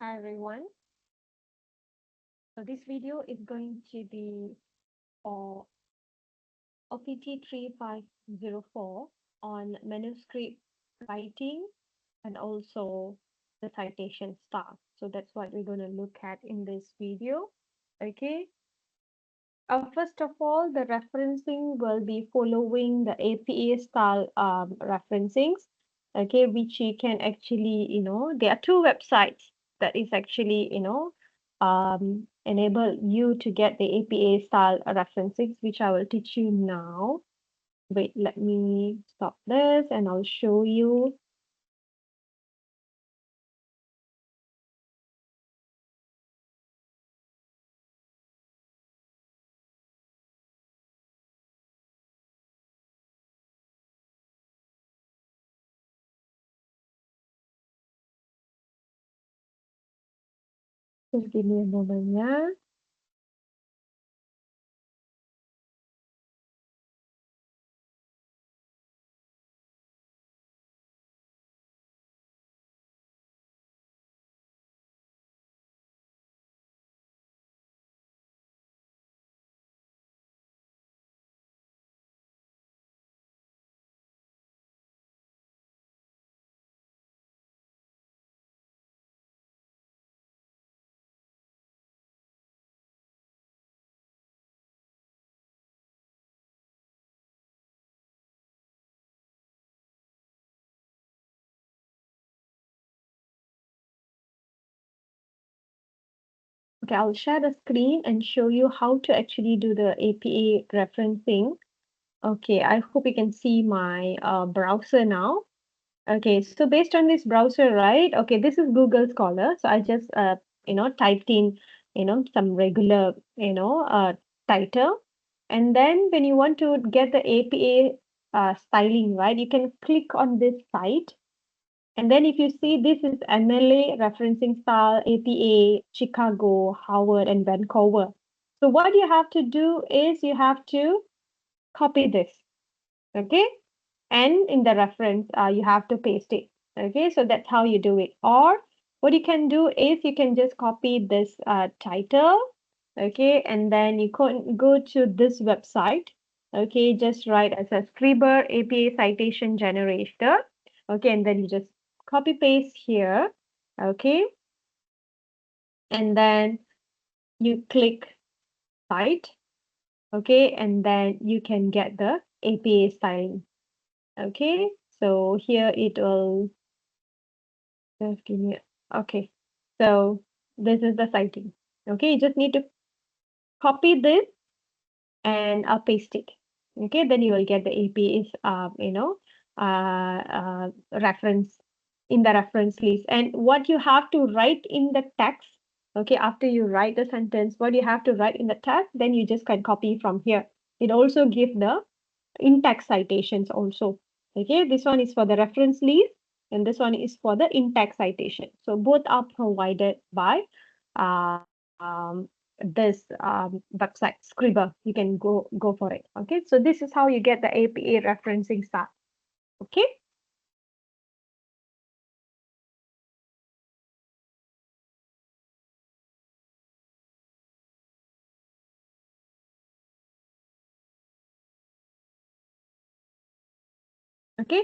Hi everyone. So this video is going to be for OPT3504 on manuscript writing and also the citation style. So that's what we're going to look at in this video. Okay. First of all, the referencing will be following the APA style referencings. Okay, which you can actually, there are two websites that is actually, enable you to get the APA style referencings, which I will teach you now. Wait, let me stop this and I'll show you. Just give me a moment, yeah. Okay, I'll share the screen and show you how to actually do the APA referencing. Okay, I hope you can see my browser now. Okay, so based on this browser, right? Okay, this is Google Scholar. So I just, typed in, some regular, title. And then when you want to get the APA styling, right, you can click on this site. And then if you see this is MLA referencing style, APA, Chicago, Howard, and Vancouver. So what you have to do is you have to copy this. Okay, and in the reference you have to paste it. Okay, so that's how you do it. Or what you can do is you can just copy this title. Okay, and then you can go to this website. Okay, just write as a Scriber APA citation generator. Okay, and then you just copy paste here. Okay, and then you click site. Okay, and then you can get the APA styling. Okay, so here it will just give me, okay. So this is the citing. Okay, you just need to copy this and paste it. Okay, then you will get the APA's, reference in the reference list. And what you have to write in the text, okay, after you write the sentence, what you have to write in the text, then you just can copy from here. It also give the in-text citations also. Okay, this one is for the reference list and this one is for the in-text citation. So both are provided by uh, um, this website, Scriber. You can go for it. Okay, so this is how you get the APA referencing start. Okay. Okay.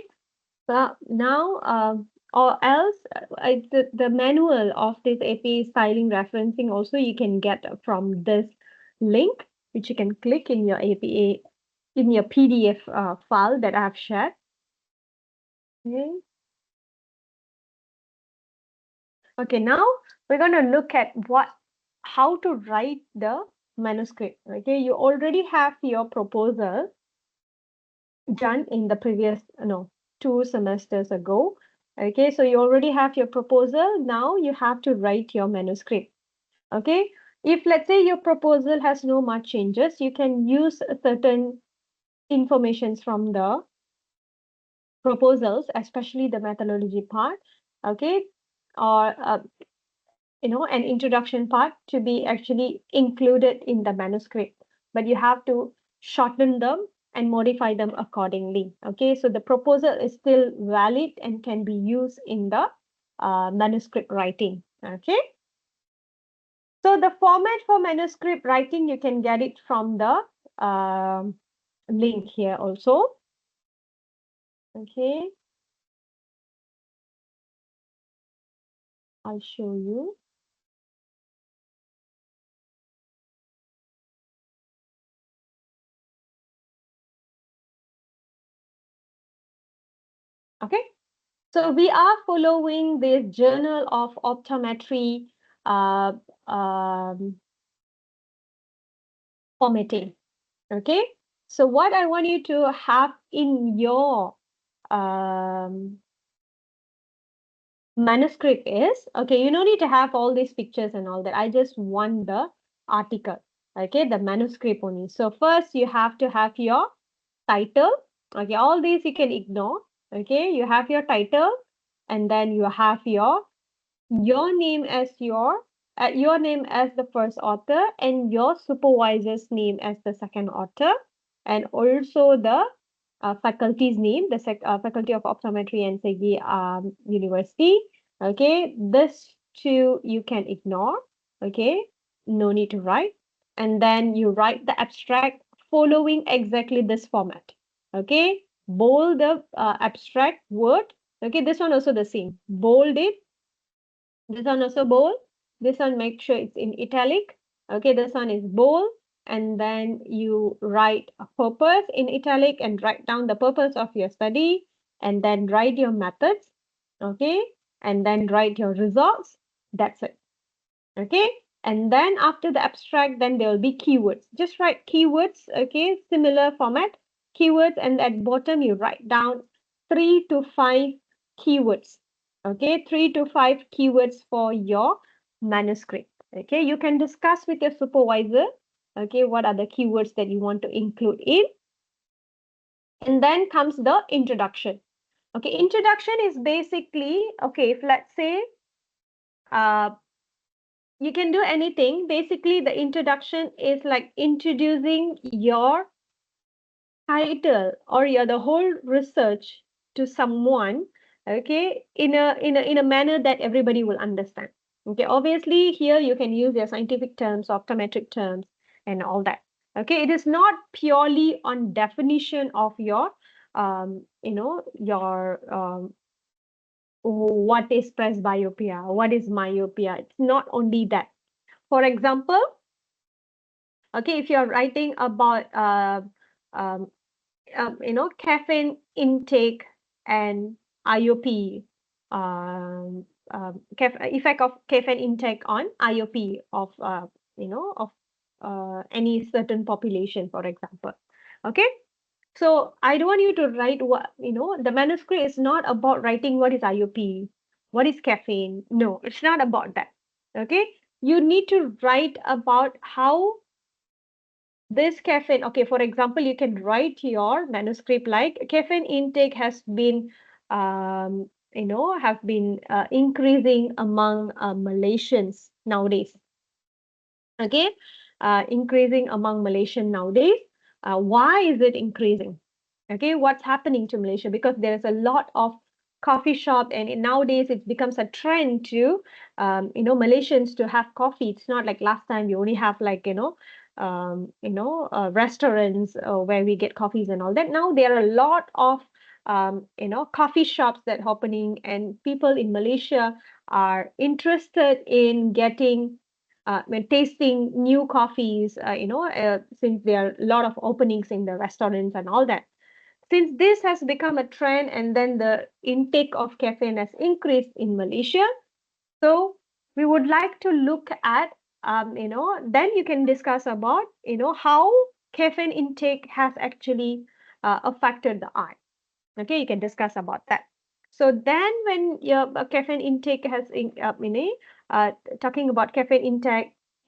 So now, or else, the manual of this APA styling referencing also you can get from this link, which you can click in your APA in your PDF file that I have shared. Okay. Okay, now we're going to look at how to write the manuscript. Okay, you already have your proposal done in the previous, 2 semesters ago. Okay, so you already have your proposal. Now you have to write your manuscript. Okay, if let's say your proposal has no much changes, you can use certain informations from the proposals, especially the methodology part. Okay, or an introduction part to be actually included in the manuscript, but you have to shorten them and modify them accordingly. Okay, so the proposal is still valid and can be used in the manuscript writing. Okay. So the format for manuscript writing, you can get it from the link here also. Okay, I'll show you. Okay, so we are following the Journal of Optometry uh, um, formatting. Okay, so what I want you to have in your um, manuscript is, okay, you don't need to have all these pictures and all that. I just want the article, okay, the manuscript only. So first you have to have your title. Okay, all these you can ignore. Okay, you have your title, and then you have your name as your name as the first author, and your supervisor's name as the second author, and also the faculty's name, the Faculty of Optometry and Segi University. Okay, this two you can ignore. Okay, no need to write. And then you write the abstract following exactly this format. Okay, bold the abstract word. Okay, this one also the same. Bold it. This one also bold. This one make sure it's in italic. Okay, this one is bold. And then you write a purpose in italic and write down the purpose of your study. And then write your methods. Okay, and then write your results. That's it. Okay, and then after the abstract, then there will be keywords. Just write keywords. Okay, similar format, keywords, and at bottom you write down 3 to 5 keywords. Okay, 3 to 5 keywords for your manuscript. Okay, you can discuss with your supervisor. Okay, what are the keywords that you want to include in? And then comes the introduction. Okay, introduction is basically, okay, if let's say uh, you can do anything. Basically, the introduction is like introducing your title or your the whole research to someone, okay, in a manner that everybody will understand. Okay, obviously here you can use your scientific terms, optometric terms, and all that. Okay, it is not purely on definition of your your what is presbyopia, what is myopia. It's not only that. For example, okay, if you're writing about um, caffeine intake and IOP, effect of caffeine intake on IOP of of any certain population, for example. Okay, so I don't want you to write what the manuscript is not about writing what is IOP, what is caffeine. No, it's not about that. Okay, you need to write about how this caffeine, okay, for example, you can write your manuscript like caffeine intake has been have been increasing among Malaysians nowadays. Okay, increasing among Malaysian nowadays. Why is it increasing? Okay, what's happening to Malaysia? Because there's a lot of coffee shop, and nowadays it becomes a trend to Malaysians to have coffee. It's not like last time you only have like restaurants where we get coffees and all that. Now there are a lot of coffee shops that opening, and people in Malaysia are interested in getting when tasting new coffees, since there are a lot of openings in the restaurants and all that. Since this has become a trend, and then the intake of caffeine has increased in Malaysia, so we would like to look at, then you can discuss about, how caffeine intake has actually affected the eye. Okay, you can discuss about that. So then when your caffeine intake has uh, talking about caffeine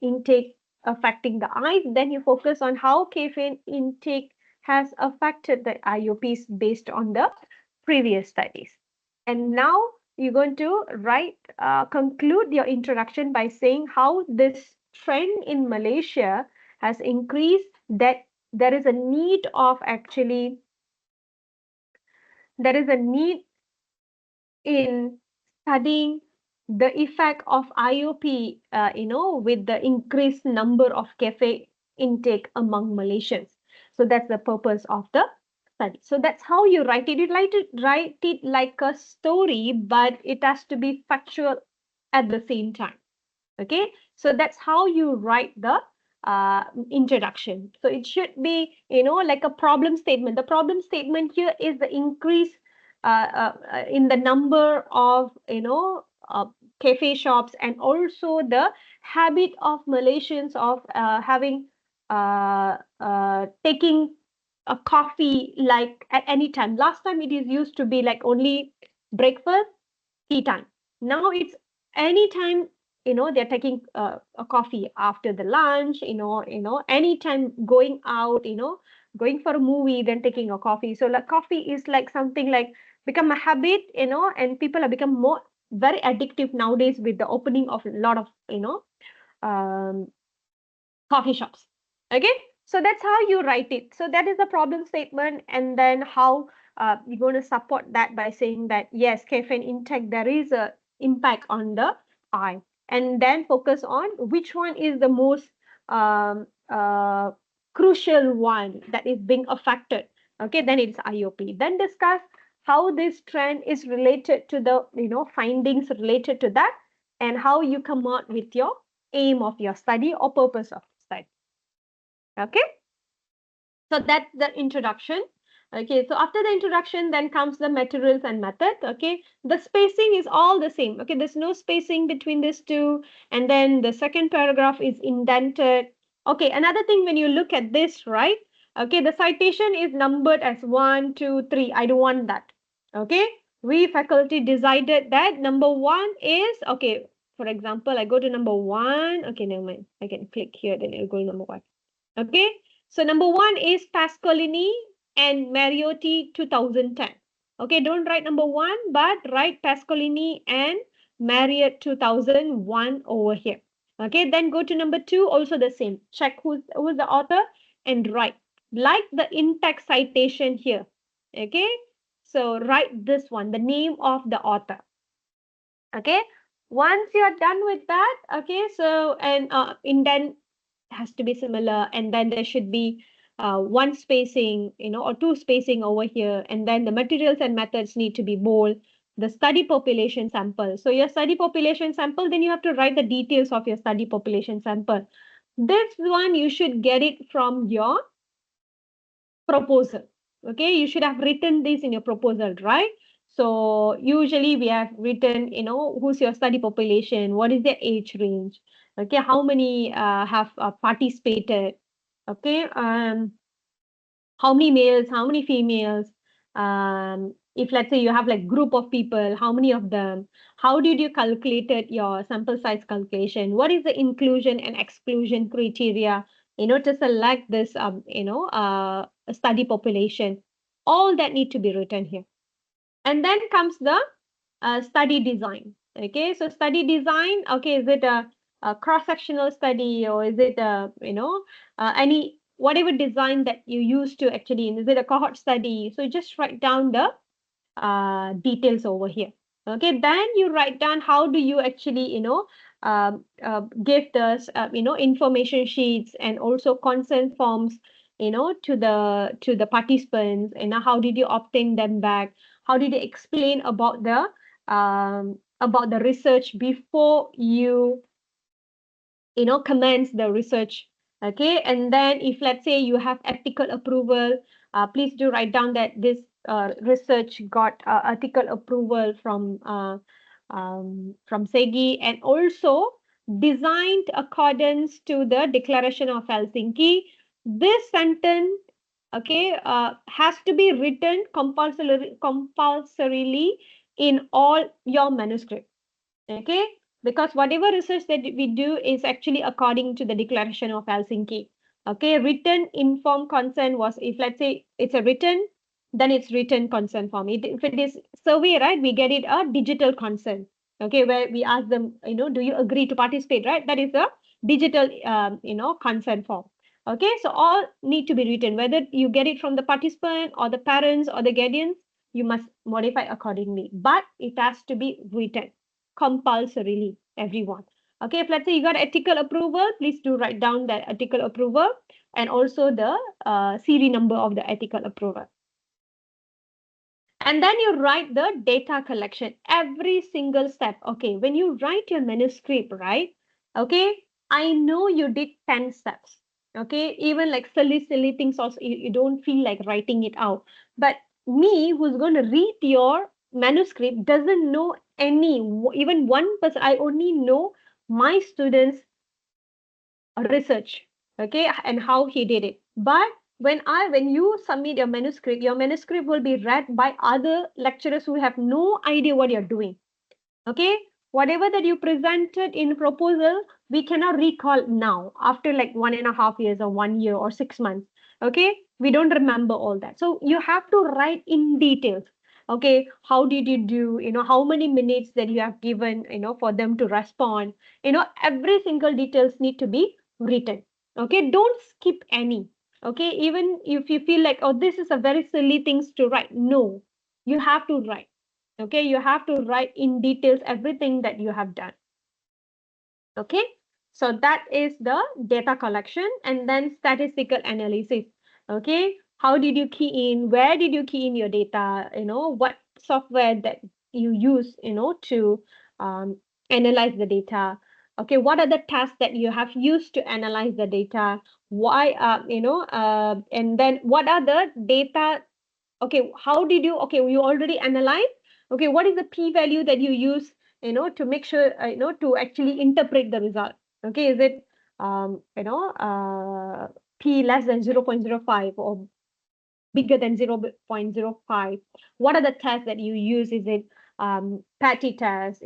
intake affecting the eyes, then you focus on how caffeine intake has affected the IOPs based on the previous studies. And now you're going to conclude your introduction by saying how this trend in Malaysia has increased, that there is a need of actually there is a need in studying the effect of IOP, with the increased number of cafe intake among Malaysians. So that's the purpose of the study. So that's how you write it. You write it like a story, but it has to be factual at the same time. Okay, so that's how you write the introduction. So it should be, like a problem statement. The problem statement here is the increase in the number of, cafe shops, and also the habit of Malaysians of having taking a coffee like at any time. Last time it is used to be like only breakfast, tea time. Now it's anytime, they're taking a coffee after the lunch, anytime going out, going for a movie, then taking a coffee. So like coffee is like something like become a habit, and people have become more very addictive nowadays with the opening of a lot of, um, coffee shops. Okay, so that's how you write it. So that is the problem statement, and then how you're going to support that by saying that yes, caffeine intake, there is a impact on the eye, and then focus on which one is the most um, uh, crucial one that is being affected. Okay, then it's IOP. Then discuss how this trend is related to the, findings related to that, and how you come out with your aim of your study or purpose of study. Okay, so that's the introduction. Okay, so after the introduction, then comes the materials and method. Okay, the spacing is all the same. Okay, there's no spacing between these two. And then the second paragraph is indented. Okay, another thing, when you look at this, right? Okay, the citation is numbered as 1, 2, 3. I don't want that. Okay, we faculty decided that number one is okay. For example, I go to number one. Okay, never mind. I can click here, then it'll go to number one. Okay, so number one is Pascolini and Mariotti 2010. Okay, don't write number one, but write Pascolini and Marriott 2001 over here. Okay, then go to number two, also the same. Check who's the author and write. Like the in-text citation here. Okay, so write this one, the name of the author. Okay, once you're done with that, okay, so and indent has to be similar, and then there should be one spacing, or two spacing over here, and then the materials and methods need to be bold. The study population sample, so your study population sample, then you have to write the details of your study population sample. This one you should get it from your proposal. Okay, you should have written this in your proposal, right? So usually we have written, who's your study population, what is their age range, okay, how many have participated, okay, how many males, how many females, if let's say you have like group of people, how many of them, how did you calculated your sample size calculation, what is the inclusion and exclusion criteria, to select this, study population, all that need to be written here. And then comes the study design. Okay, so study design, okay, is it a cross-sectional study, or is it any whatever design that you use to actually, is it a cohort study? So just write down the details over here. Okay, then you write down how do you actually, give the, information sheets and also consent forms, to the participants, and how did you obtain them back? How did you explain about the research before you, commence the research? Okay, and then if let's say you have ethical approval, please do write down that this research got ethical approval from SEGI, and also designed accordance to the Declaration of Helsinki. This sentence, okay, has to be written compulsorily in all your manuscript. Okay, because whatever research that we do is actually according to the Declaration of Helsinki. Okay, written informed consent was, if let's say it's a written, then it's written consent form. If it is survey, right, we get it a digital consent. Okay, where we ask them, do you agree to participate, right? That is a digital, consent form. Okay, so all need to be written, whether you get it from the participant or the parents or the guardians, you must modify accordingly, but it has to be written. compulsorily, everyone. Okay, if let's say you got ethical approval, please do write down that ethical approval and also the serial number of the ethical approval. And then you write the data collection, every single step. Okay, when you write your manuscript, right? Okay, I know you did 10 steps. Okay, even like silly things also, you don't feel like writing it out. But me, who's going to read your manuscript, doesn't know any, even one person. I only know my students' research, okay, and how he did it. But when you submit your manuscript will be read by other lecturers who have no idea what you're doing. Okay, whatever that you presented in proposal, we cannot recall now after like 1.5 years or 1 year or 6 months. Okay, we don't remember all that, so you have to write in details. Okay, how did you do, how many minutes that you have given, for them to respond. Every single details need to be written. Okay, don't skip any. Okay, even if you feel like, oh, this is a very silly things to write, no, you have to write. Okay, you have to write in details everything that you have done. Okay, so that is the data collection and then statistical analysis. Okay, how did you key in, where did you key in your data, what software that you use, to analyze the data. Okay, what are the tasks that you have used to analyze the data, why and then what are the data. Okay, how did you, okay, you already analyzed. Okay, what is the p value that you use, to make sure, to actually interpret the result. Okay, is it p less than 0.05 or bigger than 0.05? What are the tests that you use? Is it patty test,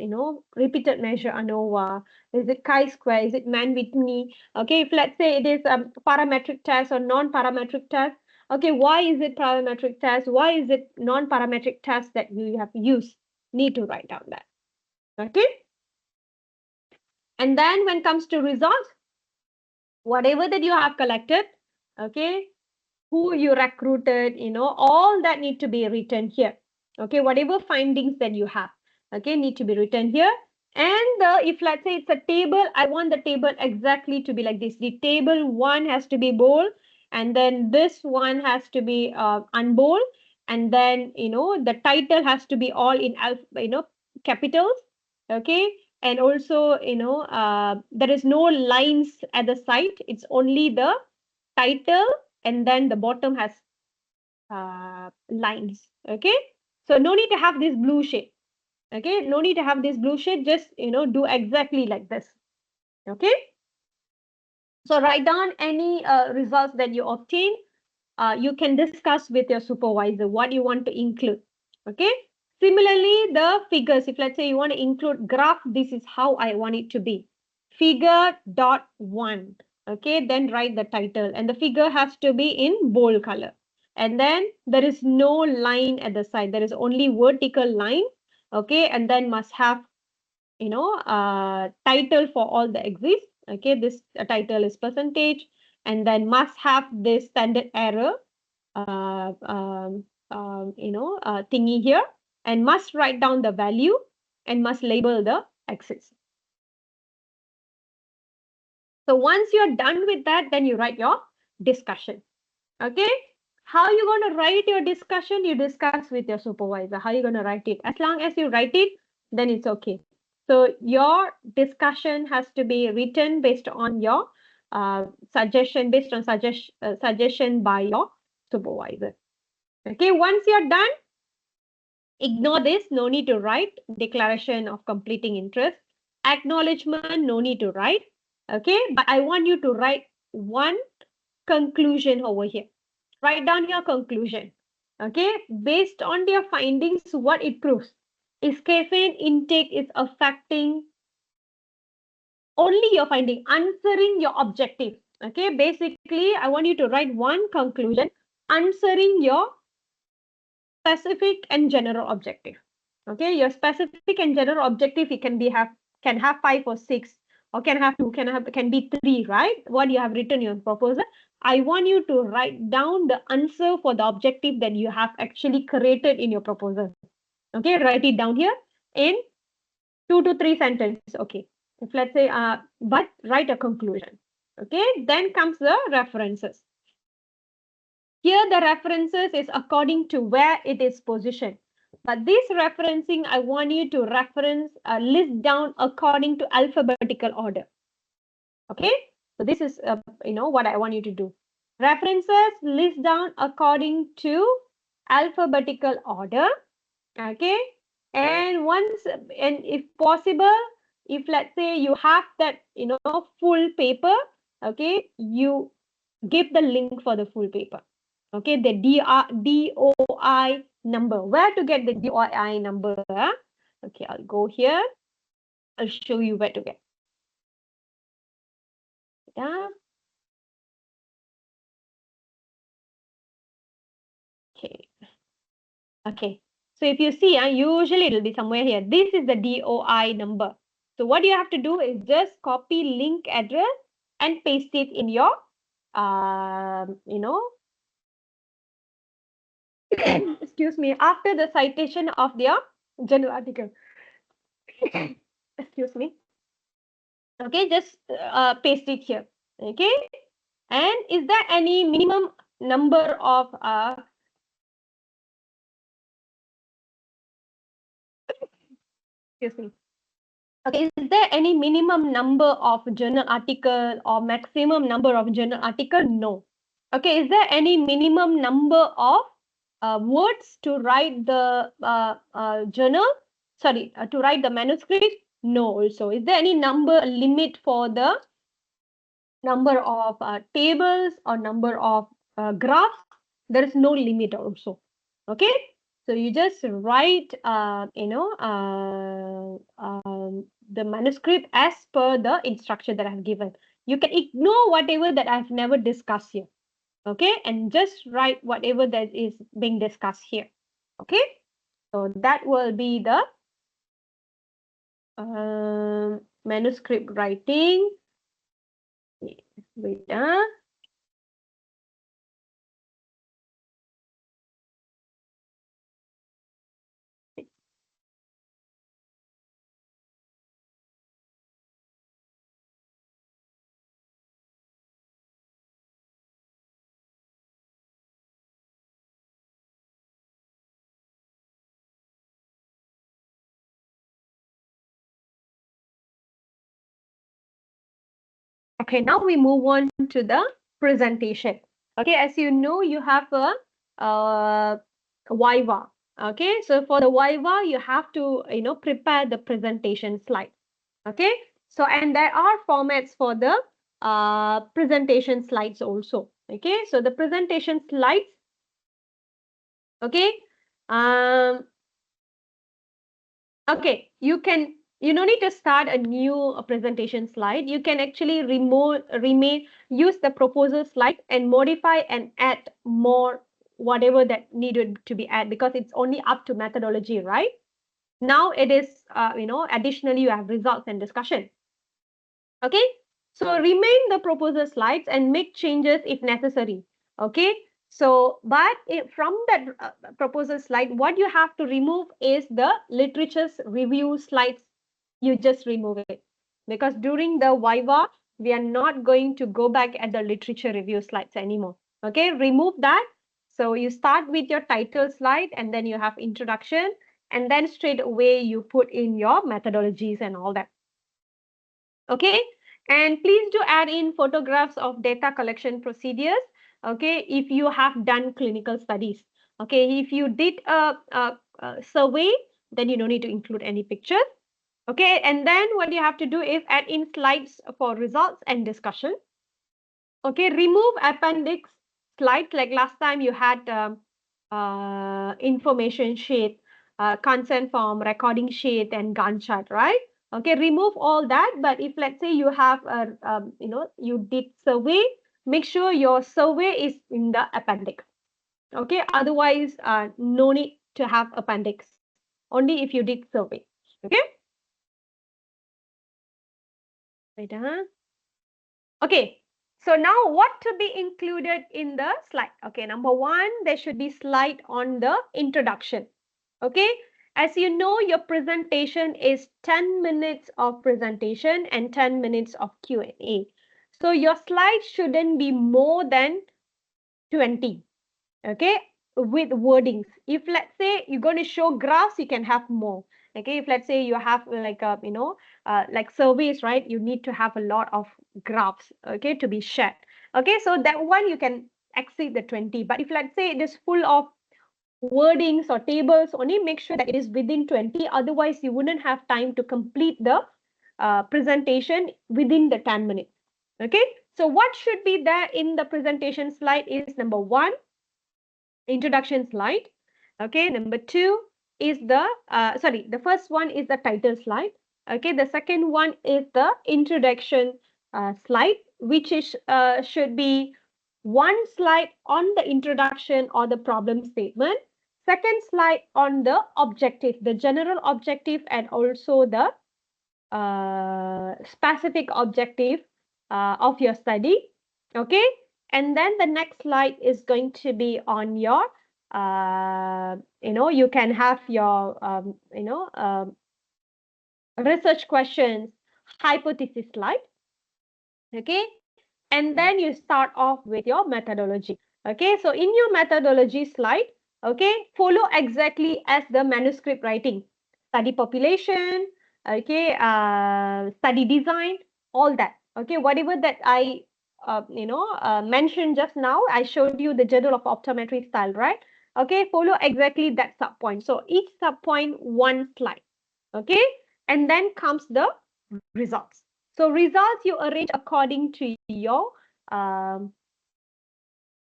repeated measure ANOVA? Is it chi-square? Is it Mann-Whitney? Okay, if let's say it is a parametric test or non-parametric test. Okay, why is it parametric test? Why is it non-parametric test that you have used? Need to write down that. Okay. And then when it comes to results, whatever that you have collected, okay, who you recruited, all that need to be written here. Okay, whatever findings that you have, okay, need to be written here. And if let's say it's a table, I want the table exactly to be like this. The table one has to be bold, and then this one has to be unbold, and then the title has to be all in capitals. Okay, and also there is no lines at the side. It's only the title, and then the bottom has lines. Okay, so no need to have this blue shade. Okay, no need to have this blue shade, just do exactly like this. Okay, so write down any results that you obtain. You can discuss with your supervisor what you want to include. Okay, similarly the figures, if let's say you want to include graph, this is how I want it to be. Figure dot one. Okay, then write the title, and the figure has to be in bold color. And then there is no line at the side, there is only vertical line. Okay, and then must have title for all the exits. Okay, this title is percentage, and then must have this standard error thingy here, and must write down the value and must label the axis. So once you're done with that, then you write your discussion. Okay, how you going to write your discussion? You discuss with your supervisor. How you going to write it? As long as you write it, then it's okay. So your discussion has to be written based on your suggestion, based on suggestion by your supervisor. Okay, once you're done, ignore this, no need to write. Declaration of completing interest. Acknowledgement, no need to write. Okay, but I want you to write one conclusion over here. Write down your conclusion. Okay, based on their findings, what it proves is caffeine intake is affecting only your finding, answering your objective. Okay, basically, I want you to write one conclusion answering your specific and general objective. Okay, your specific and general objective, it can have 5 or 6, or can have 2, can be 3, right? What you have written in your proposal. I want you to write down the answer for the objective that you have actually created in your proposal. Okay, write it down here in 2 to 3 sentences. Okay. If let's say, but write a conclusion. Okay. Then comes the references. Here the references is according to where it is positioned. But this referencing, I want you to reference, list down according to alphabetical order. Okay. So this is, what I want you to do. References list down according to alphabetical order. Okay. And once, and if possible, if let's say you have that, full paper, okay, you give the link for the full paper. Okay, the DOI number. Where to get the DOI number? Okay, I'll go here. I'll show you where to get. Yeah. Okay. Okay. So if you see, usually it will be somewhere here. This is the DOI number. So what you have to do is just copy link address and paste it in your, excuse me, after the citation of their journal article. Excuse me. Okay, just paste it here. Okay. And is there any minimum number of, excuse me. Okay, is there any minimum number of journal article or maximum number of journal article? No. Okay, is there any minimum number of words to write the journal? Sorry, to write the manuscript? No, also. Is there any number limit for the number of tables or number of graphs? There is no limit also. Okay, so you just write, the manuscript as per the instruction that I have given. You can ignore whatever that I've never discussed here. Okay, and just write whatever that is being discussed here. Okay, so that will be the manuscript writing. Wait, Okay, now we move on to the presentation. Okay, as you know, you have a Viva. Okay, so for the Viva, you have to, prepare the presentation slide. Okay, so and there are formats for the presentation slides also. Okay, so the presentation slides. Okay, um, okay, you don't need to start a new presentation slide. You can actually use the proposal slide and modify and add more whatever that needed to be added, because it's only up to methodology, right? Now it is, additionally you have results and discussion. Okay, so remain the proposal slides and make changes if necessary. Okay, so but from that proposal slide, what you have to remove is the literature's review slides. You just remove it, because during the Viva, we are not going to go back at the literature review slides anymore. Okay, remove that. So you start with your title slide, and then you have introduction, and then straight away you put in your methodologies and all that. Okay, and please do add in photographs of data collection procedures. Okay, if you have done clinical studies. Okay, if you did a survey, then you don't need to include any pictures. Okay, and then what you have to do is add in slides for results and discussion. Okay, remove appendix slides, like last time you had information sheet, consent form, recording sheet, and Gantt chart, right? Okay, remove all that. But if let's say you have a, you did survey, make sure your survey is in the appendix. Okay, otherwise, no need to have appendix. Only if you did survey. Okay. Wait, Okay, so now what to be included in the slide? Okay, number one, there should be slide on the introduction. Okay, as you know, your presentation is 10 minutes of presentation and 10 minutes of Q&A. So your slides shouldn't be more than 20, okay, with wordings. If let's say you're going to show graphs, you can have more. Okay, if let's say you have like a, like surveys, right? You need to have a lot of graphs, okay, to be shared. Okay, so that one you can exceed the 20. But if let's say it is full of wordings or tables, only make sure that it is within 20. Otherwise, you wouldn't have time to complete the presentation within the 10 minutes. Okay, so what should be there in the presentation slide is number one, introduction slide. Okay, number two is the, the first one is the title slide. Okay, the second one is the introduction slide, which is should be one slide on the introduction or the problem statement, second slide on the objective, the general objective, and also the specific objective of your study. Okay, and then the next slide is going to be on your you can have your research questions, hypothesis slide. Okay, and then you start off with your methodology. Okay, so in your methodology slide, okay, follow exactly as the manuscript writing, study population, okay, study design, all that. Okay, whatever that I mentioned just now, I showed you the journal of optometry style, right? Okay, follow exactly that sub point. So each sub point, one slide. Okay, and then comes the results. So results you arrange um,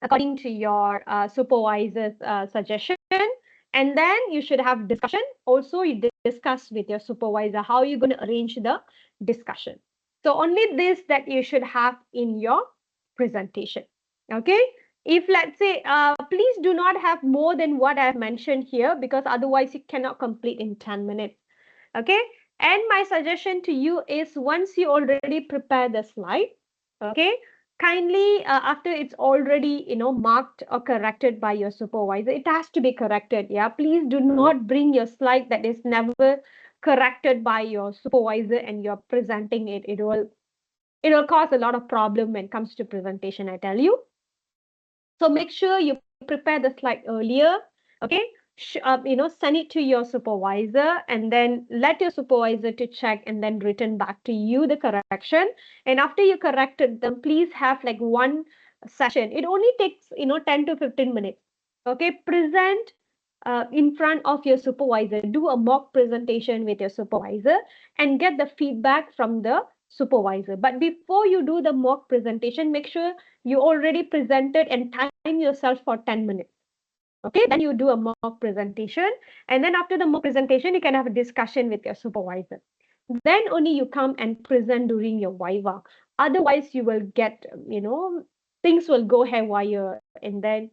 according to your supervisor's suggestion, and then you should have discussion. Also, you discuss with your supervisor how you're going to arrange the discussion. So only this that you should have in your presentation. Okay. If let's say, please do not have more than what I've mentioned here, because otherwise you cannot complete in 10 minutes. Okay, and my suggestion to you is, once you already prepare the slide, okay, kindly after it's already marked or corrected by your supervisor, it has to be corrected. Yeah, please do not bring your slide that is never corrected by your supervisor and you're presenting it. It will cause a lot of problem when it comes to presentation, I tell you. So make sure you prepare the slide earlier. Okay, send it to your supervisor, and then let your supervisor to check and then return back to you the correction. And after you corrected them, please have like one session. It only takes 10 to 15 minutes. Okay, present in front of your supervisor. Do a mock presentation with your supervisor and get the feedback from the supervisor. But before you do the mock presentation, make sure you already presented and time yourself for 10 minutes. Okay, then you do a mock presentation, and then after the mock presentation, you can have a discussion with your supervisor. Then only you come and present during your viva. Otherwise, you will get, things will go haywire, and then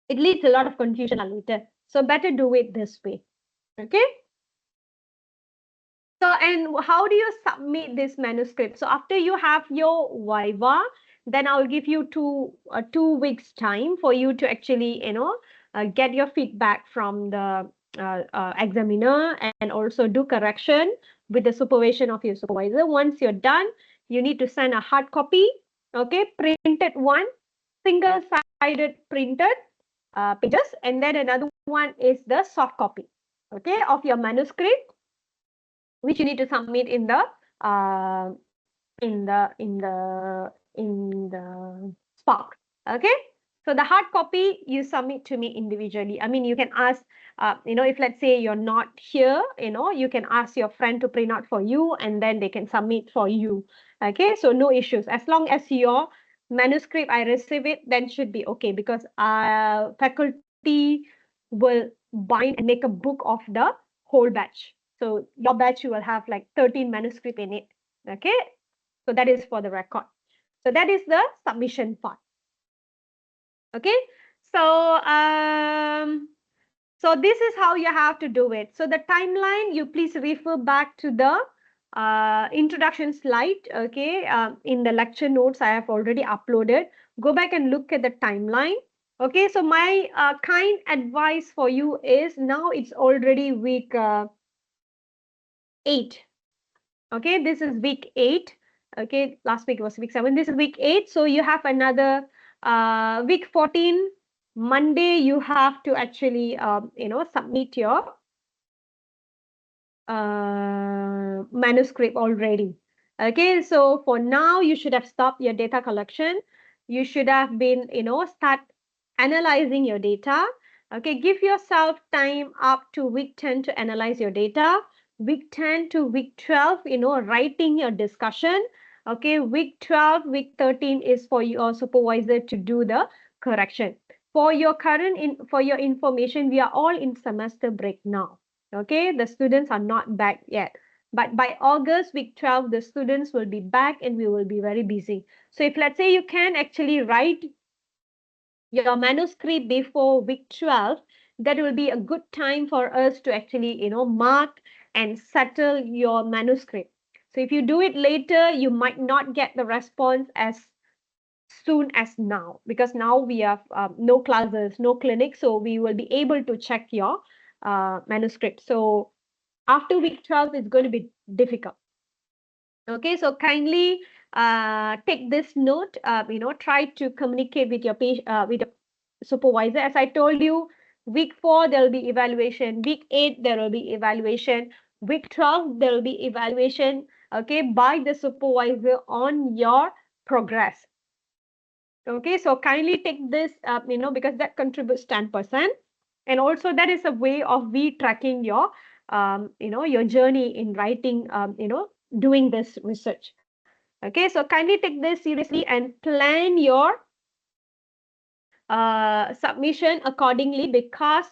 it leads a lot of confusion later. So better do it this way. Okay. So, and how do you submit this manuscript? So after you have your viva, then I'll give you 2 weeks time for you to actually, get your feedback from the examiner, and also do correction with the supervision of your supervisor. Once you're done, you need to send a hard copy, okay, printed one, single-sided printed pages, and then another one is the soft copy, okay, of your manuscript, which you need to submit in the uh, Spark. Okay, so the hard copy you submit to me individually. I mean, you can ask, if let's say you're not here, you can ask your friend to print out for you, and then they can submit for you. Okay, so no issues, as long as your manuscript I receive it, then should be okay, because faculty will bind and make a book of the whole batch. So your batch, you will have like 13 manuscript in it. Okay, so that is for the record. So that is the submission part. Okay, so so this is how you have to do it. So the timeline, you please refer back to the introduction slide. Okay, in the lecture notes I have already uploaded. Go back and look at the timeline. Okay, so my kind advice for you is now it's already week 8. Okay, this is week 8. Okay, last week was week 7. This is week 8. So you have another week 14. Monday, you have to actually, submit your manuscript already. Okay, so for now, you should have stopped your data collection. You should have been, start analyzing your data. Okay, give yourself time up to week 10 to analyze your data. Week 10 to week 12, writing your discussion. Okay, week 12, week 13 is for your supervisor to do the correction. For your for your information, we are all in semester break now. Okay, the students are not back yet. But by August, week 12, the students will be back and we will be very busy. So if let's say you can actually write your manuscript before week 12, that will be a good time for us to actually, mark and settle your manuscript. So if you do it later, you might not get the response as soon as now, because now we have no classes, no clinics, so we will be able to check your manuscript. So after week 12, it's going to be difficult. Okay, so kindly take this note. Try to communicate with your with your supervisor. As I told you, week 4 there will be evaluation. Week 8 there will be evaluation. Week 12 there will be evaluation. Okay, by the supervisor on your progress. Okay, so kindly take this, because that contributes 10%. And also that is a way of we tracking your, your journey in writing, doing this research. Okay, so kindly take this seriously and plan your submission accordingly, because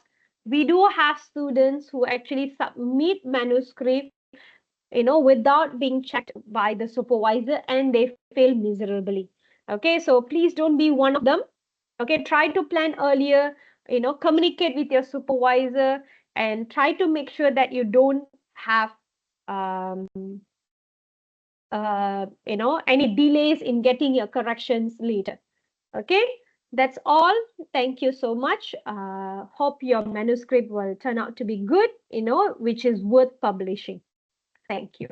we do have students who actually submit manuscript, without being checked by the supervisor, and they fail miserably. Okay, so please don't be one of them. Okay, try to plan earlier, communicate with your supervisor, and try to make sure that you don't have um, any delays in getting your corrections later. Okay, that's all. Thank you so much. Hope your manuscript will turn out to be good, which is worth publishing. Thank you.